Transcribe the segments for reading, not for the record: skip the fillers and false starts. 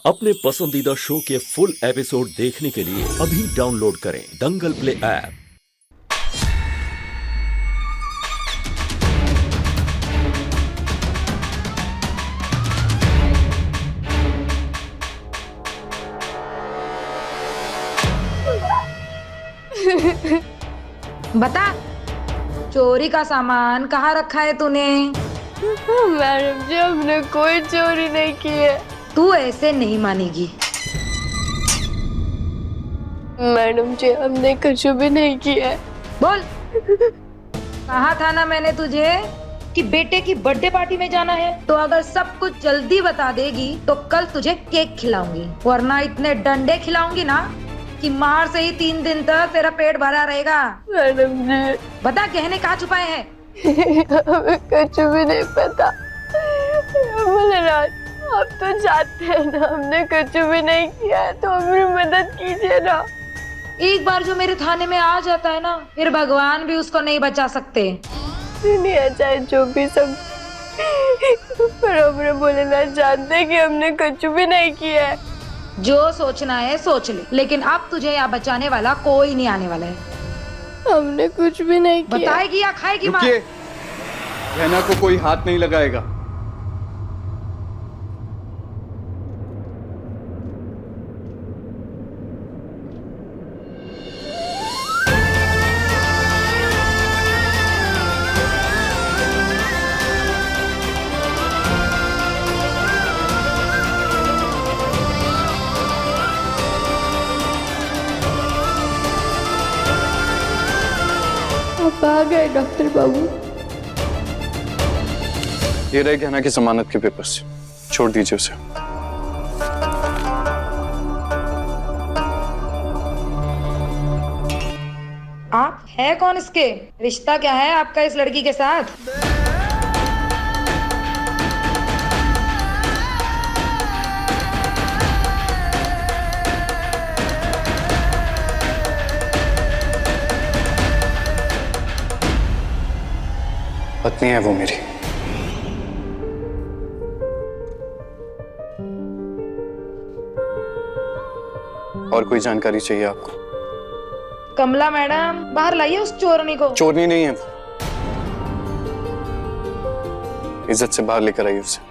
अपने पसंदीदा शो के फुल एपिसोड देखने के लिए अभी डाउनलोड करें दंगल प्ले ऐप। बता, चोरी का सामान कहाँ रखा है तूने? मैडम जी, हमने कोई चोरी नहीं की है। तू ऐसे नहीं मानेगी। मैडम जी, हमने कुछ भी नहीं किया है। बोल। कहा था ना मैंने तुझे कि बेटे की बर्थडे पार्टी में जाना है, तो अगर सब कुछ जल्दी बता देगी तो कल तुझे केक खिलाऊंगी, वरना इतने डंडे खिलाऊंगी ना कि मार से ही 3 दिन तक तेरा पेट भरा रहेगा। मैडम जी, बता, गहने कहाँ छुपाए हैं? हमें कुछ भी नहीं पता। भोलेनाथ, आप तो जानते हैं ना, हमने कुछ भी नहीं किया है, तो हमारी मदद कीजिए ना। एक बार जो मेरे थाने में आ जाता है ना, फिर भगवान भी उसको नहीं बचा सकते। दुनिया चाहे जो भी सब, पर हमारे भोलेनाथ जानते हैं कि हमने कुछ भी नहीं किया है। जो सोचना है सोच ले, लेकिन अब तुझे यहाँ बचाने वाला कोई नहीं आने वाला है। हमने कुछ भी नहीं किया। बताएगी या खाएगी मार? रुकिए, रहना को कोई हाथ नहीं लगाएगा। आप आ गए डॉक्टर बाबू। ये रहे गहना की जमानत के पेपर्स, छोड़ दीजिए उसे। आप है कौन? इसके रिश्ता क्या है आपका इस लड़की के साथ? पत्नी है वो मेरी। और कोई जानकारी चाहिए आपको? कमला मैडम, बाहर लाइए उस चोरनी को। चोरनी नहीं है वो, इज्जत से बाहर लेकर आइए उसे।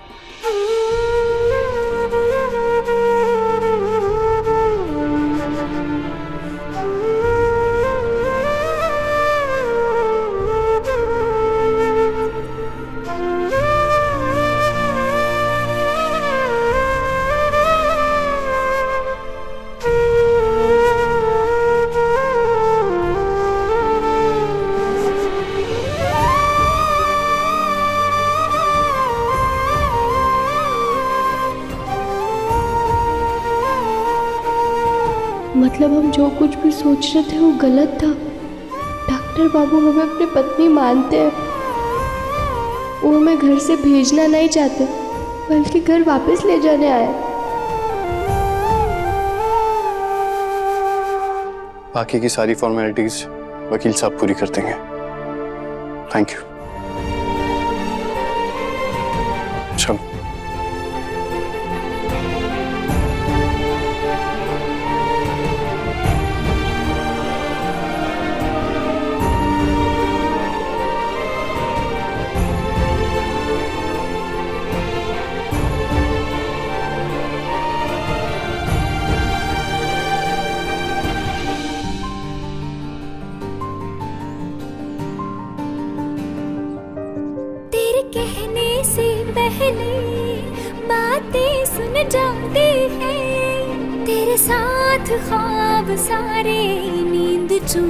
मतलब हम जो कुछ भी सोच रहे थे वो गलत था। डॉक्टर बाबू हमें अपनी पत्नी मानते हैं। वो हमें घर से भेजना नहीं चाहते, बल्कि घर वापस ले जाने आए। बाकी की सारी फॉर्मेलिटीज वकील साहब पूरी कर देंगे। Thank you. चलो। कहने से पहले बातें सुन जाते हैं, तेरे साथ ख्वाब सारे नींद चुन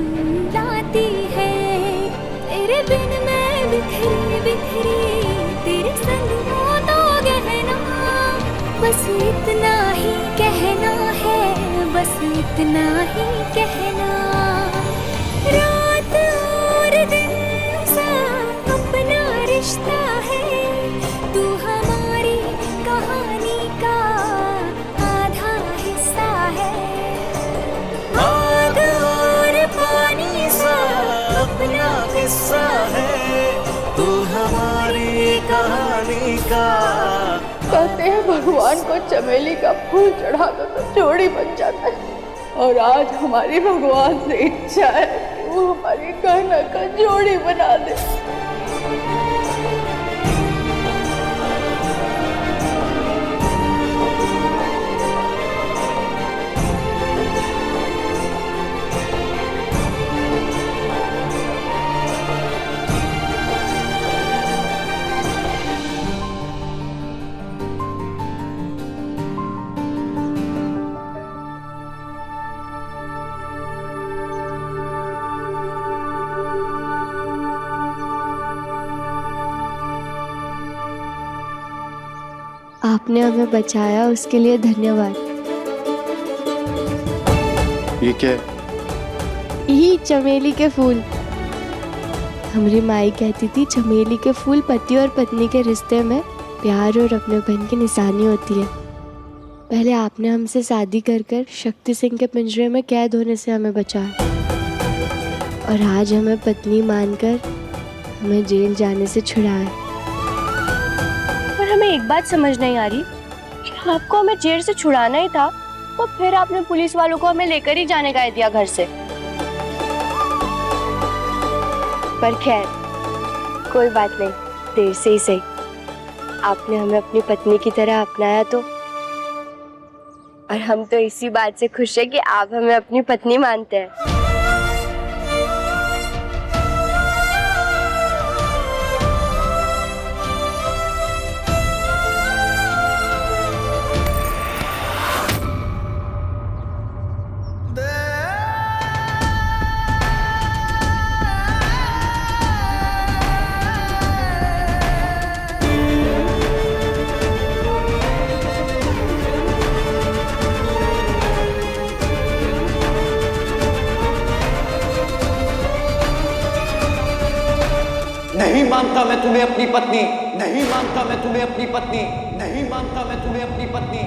लाती है। तेरे बिन मैं बिखरी बिखरी, तेरे संग हो तो गहना, बस इतना ही कहना है, बस इतना ही कहना। रात और दिन सा अपना रिश्ता है, तू हमारी कहानी का आधा हिस्सा है। आग और पानी सा अपना किस्सा है, तू हमारी कहानी का। कहते हैं भगवान को चमेली का फूल चढ़ा दो तो जोड़ी बन जाता है, और आज हमारी भगवान से इच्छा है कि वो हमारी गहना का जोड़ी बना दे। आपने हमें बचाया, उसके लिए धन्यवाद। ये क्या है? यही चमेली के फूल। हमारी माई कहती थी चमेली के फूल पति और पत्नी के रिश्ते में प्यार और अपनेपन की निशानी होती है। पहले आपने हमसे शादी कर कर शक्ति सिंह के पिंजरे में कैद होने से हमें बचाया, और आज हमें पत्नी मानकर हमें जेल जाने से छुड़ाया। पर हमें एक बात समझ नहीं आ रही कि आपको हमें जेल से छुड़ाना ही था तो फिर आपने पुलिस वालों को हमें लेकर ही जाने का दिया घर से। पर खैर कोई बात नहीं, देर से ही सही। आपने हमें अपनी पत्नी की तरह अपनाया तो, और हम तो इसी बात से खुश है कि आप हमें अपनी पत्नी मानते हैं। नहीं मानता मैं तुम्हें अपनी पत्नी, नहीं मानता मैं तुम्हें अपनी पत्नी, नहीं मानता मैं तुम्हें अपनी पत्नी।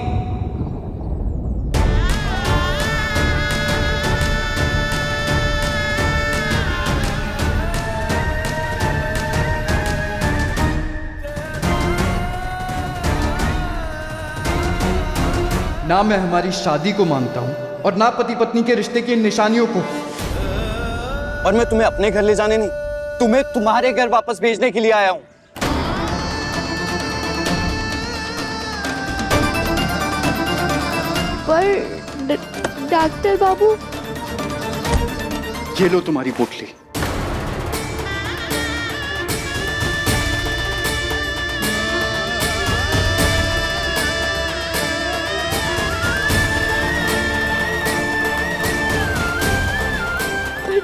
ना मैं हमारी शादी को मानता हूं और ना पति पत्नी के रिश्ते की निशानियों को। और मैं तुम्हें अपने घर ले जाने नहीं, तुम्हें तुम्हारे घर वापस भेजने के लिए आया हूं। पर डॉक्टर बाबू, ये लो तुम्हारी पोटली।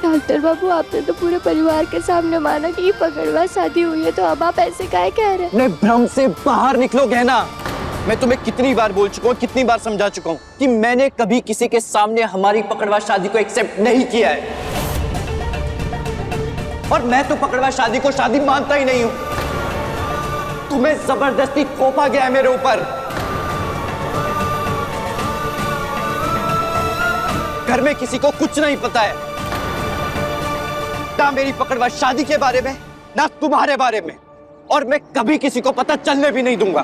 डॉक्टर बाबू, आपने तो पूरे परिवार के सामने माना कि ये पकड़वा शादी हुई है, तो अब आप ऐसे काहे कह रहे हैं? अपने भ्रम से बाहर निकलो गहना। मैं तुम्हें कितनी बार बोल चुका हूँ, कितनी बार समझा चुका हूँ कि मैंने कभी किसी के सामने हमारी पकड़वा शादी को एक्सेप्ट नहीं किया है, और मैं तो पकड़वा शादी को शादी मानता ही नहीं हूँ। तुम्हें जबरदस्ती थोपा गया है मेरे ऊपर। घर में किसी को कुछ नहीं पता है, ना मेरी पकड़वा शादी के बारे में, ना तुम्हारे बारे में, और मैं कभी किसी को पता चलने भी नहीं दूंगा।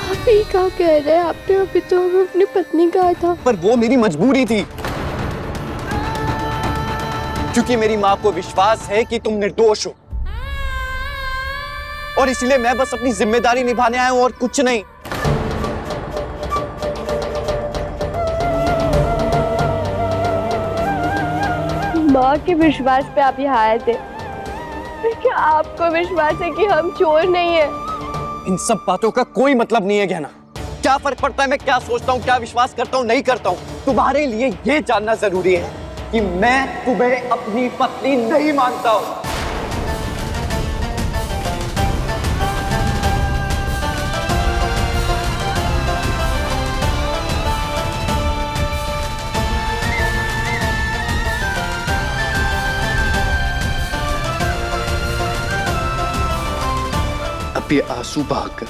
आप ये क्या कह रहे हैं? आपने अभी तो हमें अपनी पत्नी कहा था। पर वो मेरी मजबूरी थी, क्योंकि मेरी माँ को विश्वास है कि तुम निर्दोष हो, और इसलिए मैं बस अपनी जिम्मेदारी निभाने आया हूं और कुछ नहीं। माँ के विश्वास पे आप यहाँ आए थे, पर क्या आपको विश्वास है कि हम चोर नहीं है? इन सब बातों का कोई मतलब नहीं है गहना। क्या फर्क पड़ता है मैं क्या सोचता हूँ, क्या विश्वास करता हूँ, नहीं करता हूँ? तुम्हारे लिए ये जानना जरूरी है कि मैं तुम्हें अपनी पत्नी नहीं मानता हूँ। अब ये आंसू बहाकर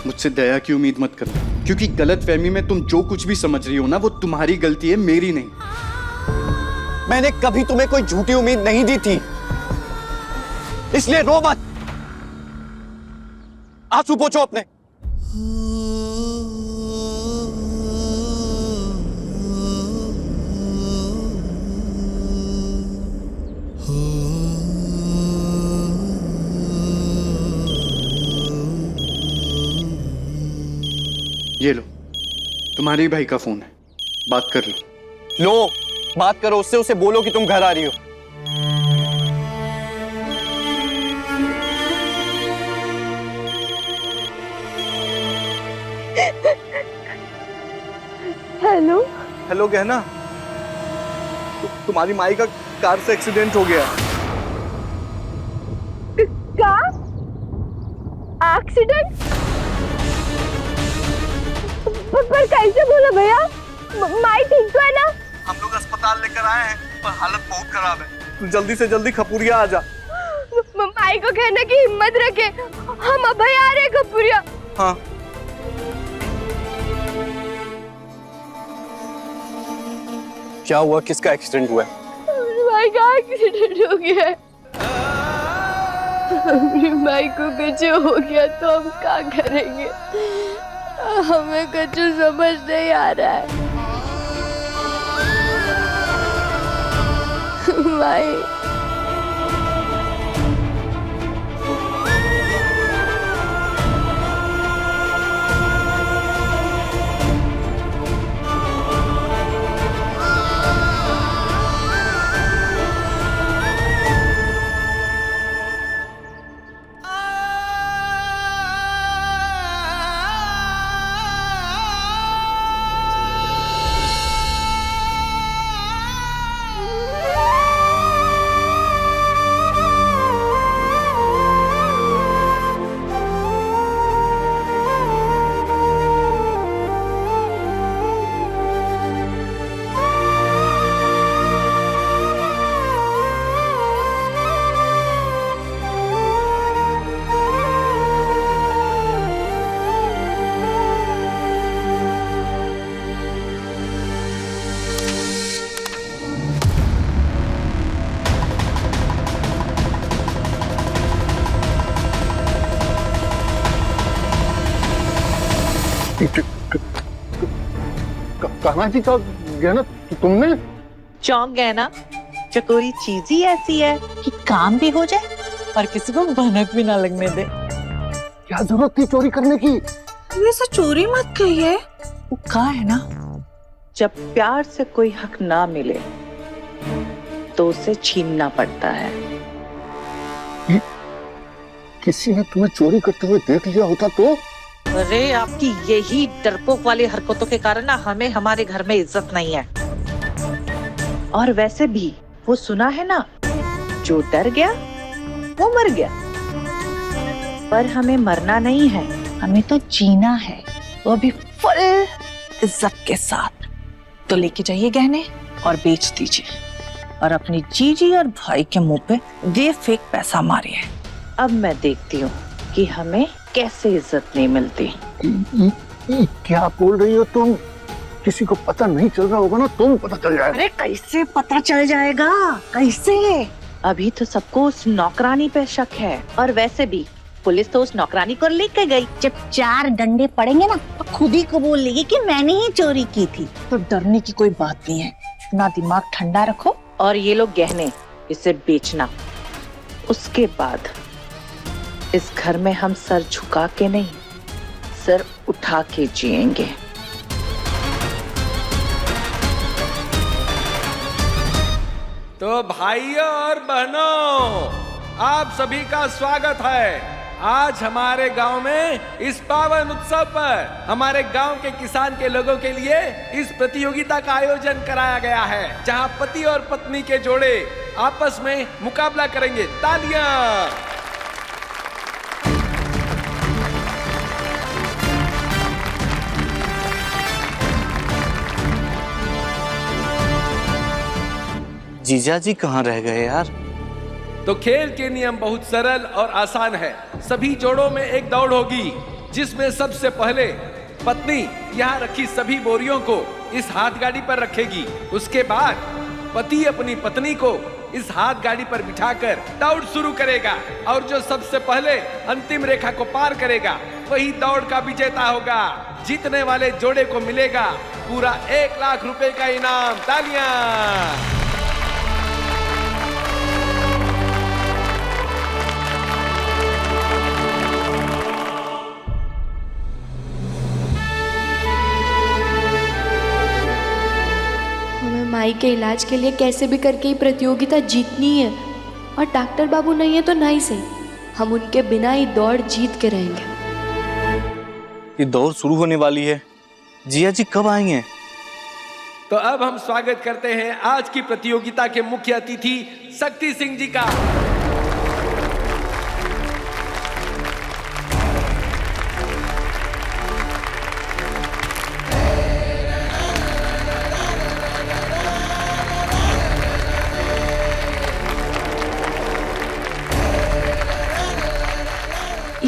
मुझसे दया की उम्मीद मत करो, क्योंकि गलतफहमी में तुम जो कुछ भी समझ रही हो ना, वो तुम्हारी गलती है, मेरी नहीं। मैंने कभी तुम्हें कोई झूठी उम्मीद नहीं दी थी, इसलिए रो मत। आंसू पोंछो अपने। ये लो, तुम्हारे ही भाई का फोन है, बात कर लो। लो, बात करो उससे, उसे बोलो कि तुम घर आ रही हो। हेलो हेलो गहना, तुम्हारी माई का कार से एक्सीडेंट हो गया। Car accident? पर कैसे बोला भैया? माई ठीक तो है ना? हम लोग अस्पताल लेकर आए हैं पर हालत बहुत खराब है। तू जल्दी से जल्दी खपुरिया आ जा। माई को कहना कि हिम्मत रखे, हम अभय आ रहे खपुरिया। हाँ। क्या हुआ? किसका एक्सीडेंट हुआ है? माई का एक्सीडेंट हो गया है। हमारी माई को कुछ हो गया तो हम क्या करेंगे? हमें कुछ समझ नहीं आ रहा है। माई कहाँ जी का गहना तुमने? चौंक गए ना? चकोरी चीज ही ऐसी है कि काम भी हो जाए और किसी को भनक भी ना लगने दे। क्या जरूरत थी चोरी करने की? वैसा चोरी मत कहिए, वो कहा है ना, जब प्यार से कोई हक ना मिले तो उसे छीनना पड़ता है। किसी ने तुम्हें चोरी करते हुए देख लिया होता तो? अरे आपकी यही डरपोक वाली हरकतों के कारण ना हमें हमारे घर में इज्जत नहीं है। और वैसे भी वो सुना है ना, जो डर गया वो मर गया। पर हमें मरना नहीं है, हमें तो जीना है, वो भी फुल इज्जत के साथ। तो लेके जाइए गहने और बेच दीजिए और अपनी जीजी और भाई के मुंह पे दे फेक पैसा मारिए। अब मैं देखती हूँ कि हमें कैसे इज्जत नहीं मिलती। क्या बोल रही हो तुम? किसी को पता नहीं चल रहा होगा ना? तुम पता चल जाएगा। अरे कैसे पता चल जाएगा? कैसे? अभी तो सबको उस नौकरानी पे शक है और वैसे भी पुलिस तो उस नौकरानी को लेके गई। जब 4 डंडे पड़ेंगे ना तो खुद ही कबूल लेगी कि मैंने ही चोरी की थी। तो डरने की कोई बात नहीं है, अपना दिमाग ठंडा रखो और ये लो गहने, इसे बेचना। उसके बाद इस घर में हम सर झुका के नहीं, सर उठा के जिएंगे। तो भाइयों और बहनों, आप सभी का स्वागत है। आज हमारे गांव में इस पावन उत्सव पर हमारे गांव के किसान के लोगों के लिए इस प्रतियोगिता का आयोजन कराया गया है, जहां पति और पत्नी के जोड़े आपस में मुकाबला करेंगे। तालियां। जीजा जी कहाँ रह गए यार? तो खेल के नियम बहुत सरल और आसान है। सभी जोड़ों में एक दौड़ होगी, जिसमें सबसे पहले पत्नी यहाँ रखी सभी बोरियों को इस हाथ गाड़ी पर रखेगी। उसके बाद पति अपनी पत्नी को इस हाथ गाड़ी पर बिठाकर दौड़ शुरू करेगा और जो सबसे पहले अंतिम रेखा को पार करेगा वही दौड़ का विजेता होगा। जीतने वाले जोड़े को मिलेगा पूरा 1 लाख रुपए का इनाम। तालियां। माई के इलाज के लिए कैसे भी करके ही प्रतियोगिता जीतनी है, और डॉक्टर बाबू नहीं है तो नहीं सही, हम उनके बिना ही दौड़ जीत के रहेंगे। ये दौड़ शुरू होने वाली है, जिया जी कब आएंगे? तो अब हम स्वागत करते हैं आज की प्रतियोगिता के मुख्य अतिथि शक्ति सिंह जी का।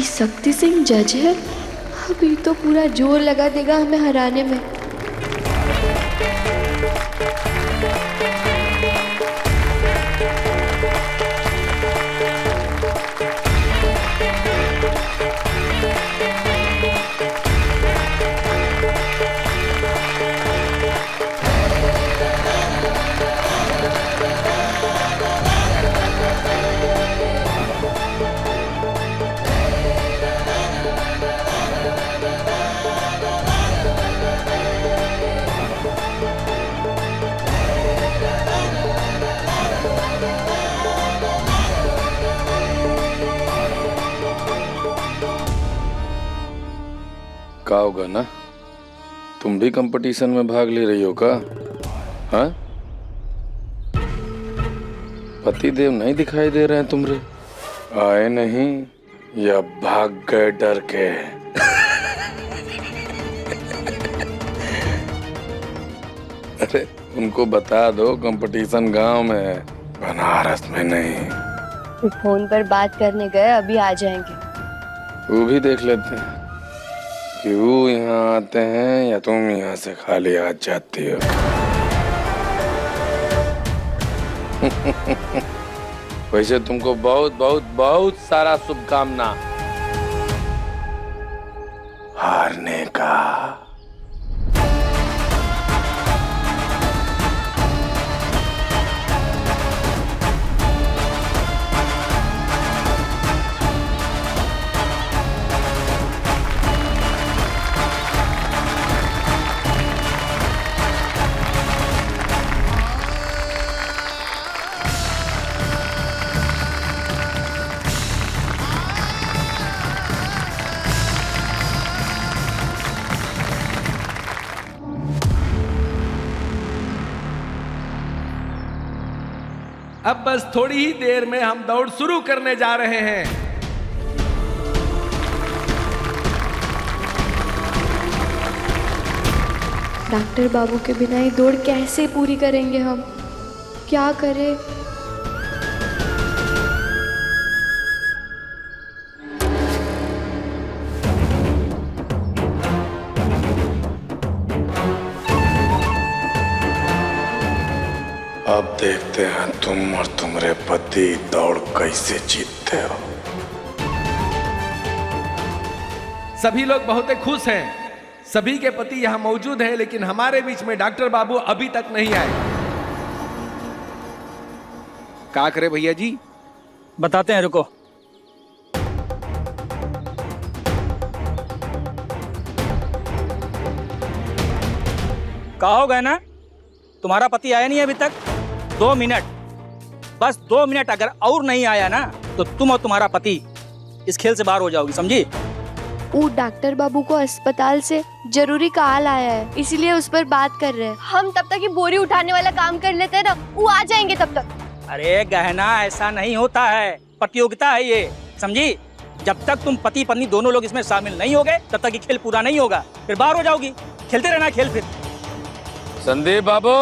शक्ति सिंह जज है, अभी तो पूरा जोर लगा देगा हमें हराने में। का होगा ना, तुम भी कंपटीशन में भाग ले रही हो का? हाँ, पतिदेव नहीं दिखाई दे रहे हैं तुमरे? आए नहीं या भाग गए डर के? अरे उनको बता दो कंपटीशन गांव में है, बनारस में नहीं। फोन पर बात करने गए, अभी आ जाएंगे। वो भी देख लेते हैं कि वो यहाँ आते हैं या तुम यहाँ से खाली आ जाती हो। वैसे तुमको बहुत बहुत बहुत सारा शुभकामना हारने का। अब बस थोड़ी ही देर में हम दौड़ शुरू करने जा रहे हैं। डॉक्टर बाबू के बिना ये दौड़ कैसे पूरी करेंगे हम? क्या करें? अब देखते हैं तुम और तुम्हारे पति दौड़ कैसे जीतते हो। सभी लोग बहुत खुश हैं। सभी के पति यहाँ मौजूद हैं, लेकिन हमारे बीच में डॉक्टर बाबू अभी तक नहीं आए। क्या करे भैया जी? बताते हैं, रुको। कहा गया ना, तुम्हारा पति आया नहीं अभी तक। 2 मिनट, बस 2 मिनट अगर और नहीं आया ना तो तुम और तुम्हारा पति इस खेल से बाहर हो जाओगी, समझी? वो डॉक्टर बाबू को अस्पताल से जरूरी कॉल आया है, इसीलिए उस पर बात कर रहे हैं। हम तब तक ये बोरी उठाने वाला काम कर लेते हैं ना, वो आ जाएंगे तब तक। अरे गहना, ऐसा नहीं होता है, प्रतियोगिता है ये, समझी? जब तक तुम पति पत्नी दोनों लोग इसमें शामिल नहीं होगे तब तक ये खेल पूरा नहीं होगा, फिर बाहर हो जाओगी। खेलते रहना खेल। फिर संदीप बाबू,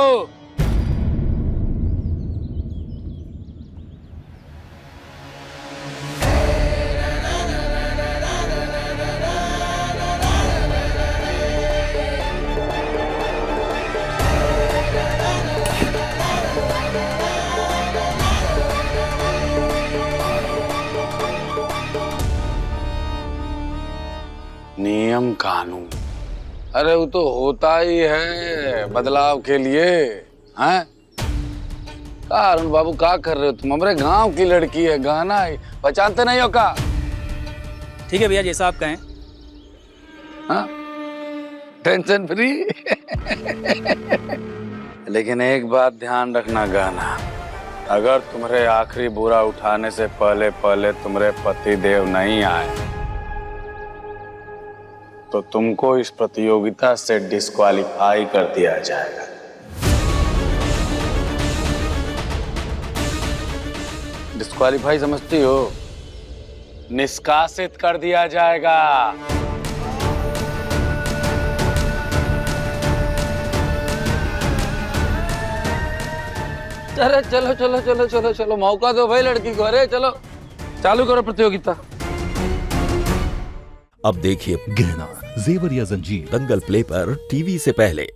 नियम कानून, अरे वो तो होता ही है बदलाव के लिए। हैं का अरुण बाबू का कर रहे हो तुम? हमारे गांव की लड़की है, गाना है, पहचानते नहीं हो का? ठीक है भैया, जैसा आप कहें। हाँ टेंशन फ्री। लेकिन एक बात ध्यान रखना गाना, अगर तुम्हारे आखिरी बुरा उठाने से पहले पहले तुम्हारे पति देव नहीं आए तो तुमको इस प्रतियोगिता से डिस्क्वालीफाई कर दिया जाएगा। डिस्क्वालीफाई समझती हो? निष्कासित कर दिया जाएगा। अरे चलो चलो चलो चलो चलो, मौका दो भाई लड़की को। अरे चलो चालू करो प्रतियोगिता। अब देखिए गहना, जेवर या जंजीर दंगल प्ले पर टीवी से पहले।